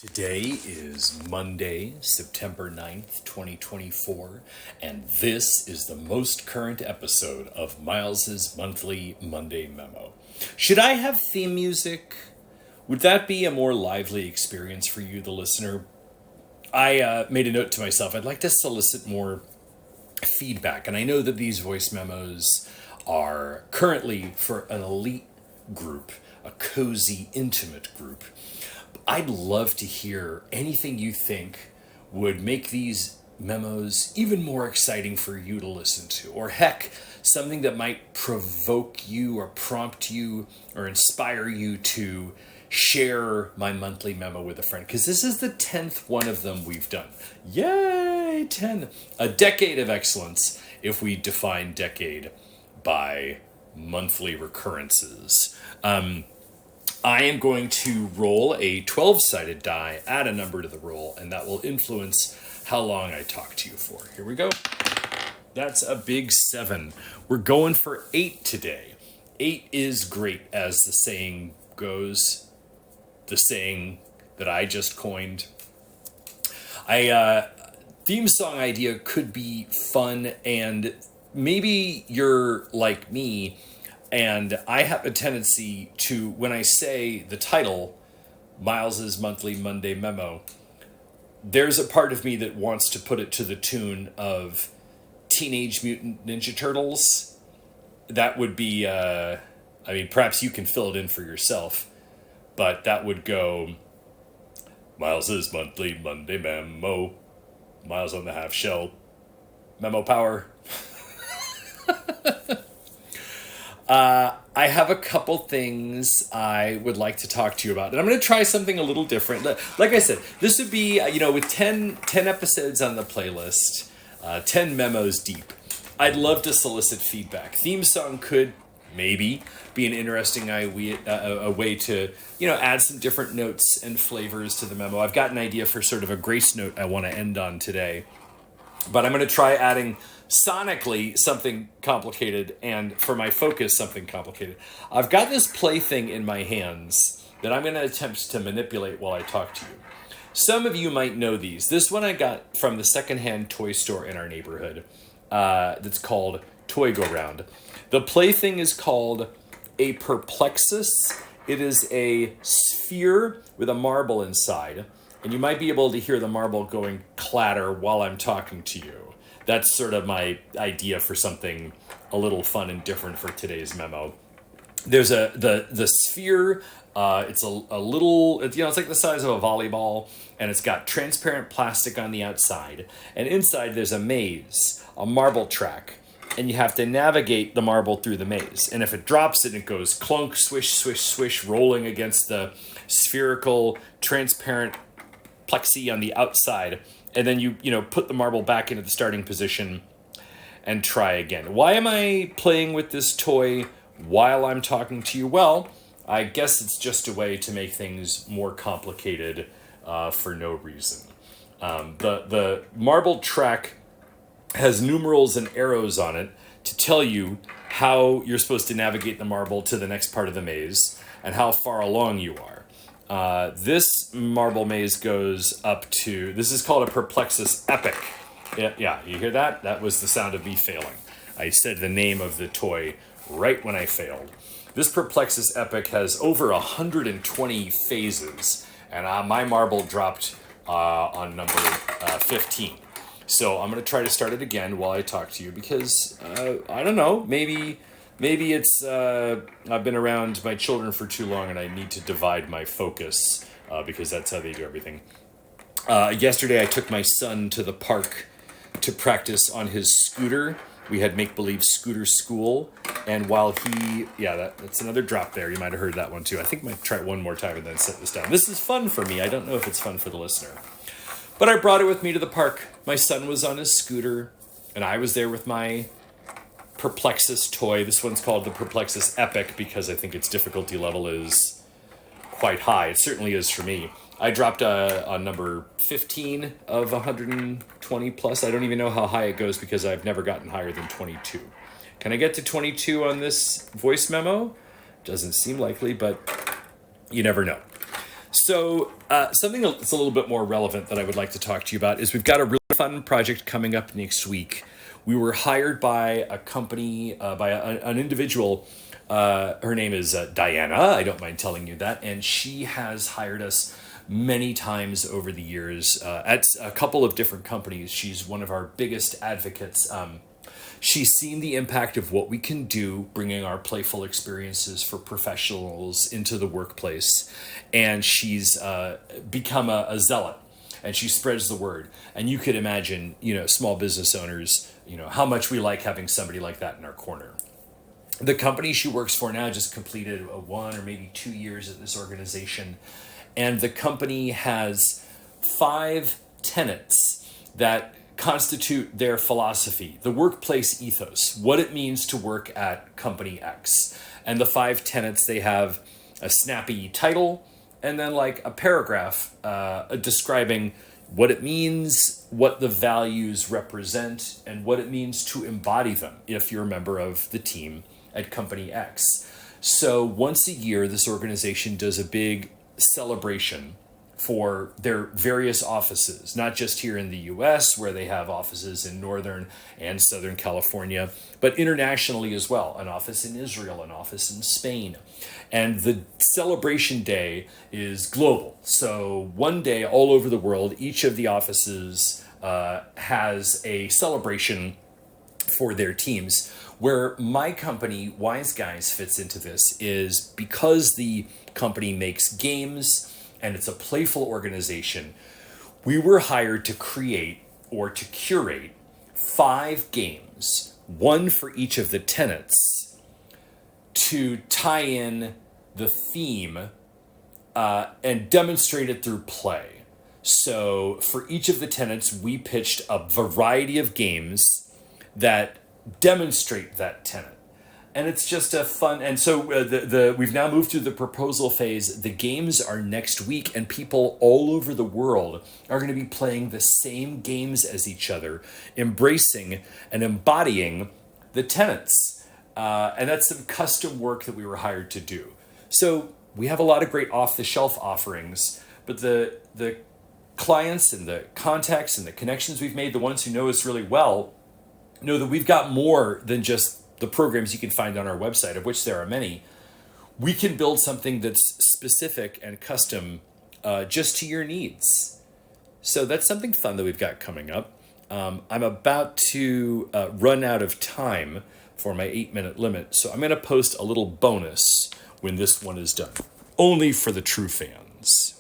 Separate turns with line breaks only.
Today is Monday, September 9th, 2024, and this is the most current episode of Miles's monthly Monday memo. Should I have theme music? Would that be a more lively experience for you, the listener? I made a note to myself, I'd like to solicit more feedback, and I know that these voice memos are currently for an elite group, a cozy, intimate group. I'd love to hear anything you think would make these memos even more exciting for you to listen to. Or heck, something that might provoke you or prompt you or inspire you to share my monthly memo with a friend. Because this is the 10th one of them we've done. Yay, 10. A decade of excellence if we define decade by monthly recurrences. I am going to roll a 12-sided die, add a number to the roll, and that will influence how long I talk to you for. Here we go. That's a big 7. We're going for 8 today. 8 is great, as the saying goes. The saying that I just coined. Theme song idea could be fun, and maybe you're like me, and I have a tendency to, when I say the title, Miles's Monthly Monday Memo, there's a part of me that wants to put it to the tune of Teenage Mutant Ninja Turtles. That would be, perhaps you can fill it in for yourself, but that would go, Miles's Monthly Monday Memo, Miles on the Half Shell, Memo Power. I have a couple things I would like to talk to you about. And I'm going to try something a little different. Like I said, this would be, with 10 episodes on the playlist, 10 memos deep. I'd love to solicit feedback. Theme song could maybe be an interesting a way to, add some different notes and flavors to the memo. I've got an idea for sort of a grace note I want to end on today. But I'm going to try adding sonically something complicated, and for my focus something complicated. I've got this plaything in my hands that I'm going to attempt to manipulate while I talk to you. Some of you might know these. This one I got from the secondhand toy store in our neighborhood that's called Toy Go Round. The plaything is called a Perplexus. It is a sphere with a marble inside, and you might be able to hear the marble going clatter while I'm talking to you. That's sort of my idea for something a little fun and different for today's memo. There's the sphere. It's a little, it's like the size of a volleyball, and it's got transparent plastic on the outside. And inside there's a maze, a marble track, and you have to navigate the marble through the maze. And if it drops it goes clunk, swish, swish, swish, rolling against the spherical, transparent plexi on the outside. And then you put the marble back into the starting position and try again. Why am I playing with this toy while I'm talking to you? Well, I guess it's just a way to make things more complicated for no reason. The marble track has numerals and arrows on it to tell you how you're supposed to navigate the marble to the next part of the maze and how far along you are. This marble maze goes up to, this is called a Perplexus Epic. Yeah, you hear that? That was the sound of me failing. I said the name of the toy right when I failed. This Perplexus Epic has over 120 phases, and my marble dropped on number 15. So I'm going to try to start it again while I talk to you because, I don't know, maybe it's, I've been around my children for too long and I need to divide my focus because that's how they do everything. Yesterday I took my son to the park to practice on his scooter. We had make-believe scooter school, and while that's another drop there. You might have heard that one too. I think I might try it one more time and then set this down. This is fun for me. I don't know if it's fun for the listener. But I brought it with me to the park. My son was on his scooter, and I was there with my Perplexus toy. This one's called the Perplexus Epic because I think its difficulty level is quite high. It certainly is for me. I dropped a number 15 of 120 plus. I don't even know how high it goes because I've never gotten higher than 22. Can I get to 22 on this voice memo? Doesn't seem likely, but you never know. So something that's a little bit more relevant that I would like to talk to you about is we've got a really fun project coming up next week. We were hired by a company, an individual. Her name is Diana. I don't mind telling you that. And she has hired us many times over the years at a couple of different companies. She's one of our biggest advocates. She's seen the impact of what we can do, bringing our playful experiences for professionals into the workplace. And she's become a zealot, and she spreads the word. And you could imagine, small business owners, how much we like having somebody like that in our corner. The company she works for now just completed 1 or maybe 2 years at this organization. And the company has 5 tenets that constitute their philosophy, the workplace ethos, what it means to work at company X. And the 5 tenets, they have a snappy title and then like a paragraph describing what it means, what the values represent, and what it means to embody them if you're a member of the team at company X. So once a year, this organization does a big celebration for their various offices, not just here in the US, where they have offices in Northern and Southern California, but internationally as well, an office in Israel, an office in Spain. And the celebration day is global. So one day all over the world, each of the offices has a celebration for their teams. Where my company, Wise Guys, fits into this is because the company makes games and it's a playful organization, we were hired to create or to curate 5 games, one for each of the tenets, to tie in the theme and demonstrate it through play. So for each of the tenets, we pitched a variety of games that demonstrate that tenet. And it's just a fun, and so we've now moved through the proposal phase. The games are next week, and people all over the world are going to be playing the same games as each other, embracing and embodying the tenets. And that's some custom work that we were hired to do. So we have a lot of great off-the-shelf offerings, but the clients and the contacts and the connections we've made, the ones who know us really well, know that we've got more than just the programs you can find on our website, of which there are many. We can build something that's specific and custom just to your needs. So that's something fun that we've got coming up. I'm about to run out of time for my 8-minute limit, so I'm going to post a little bonus when this one is done, only for the true fans.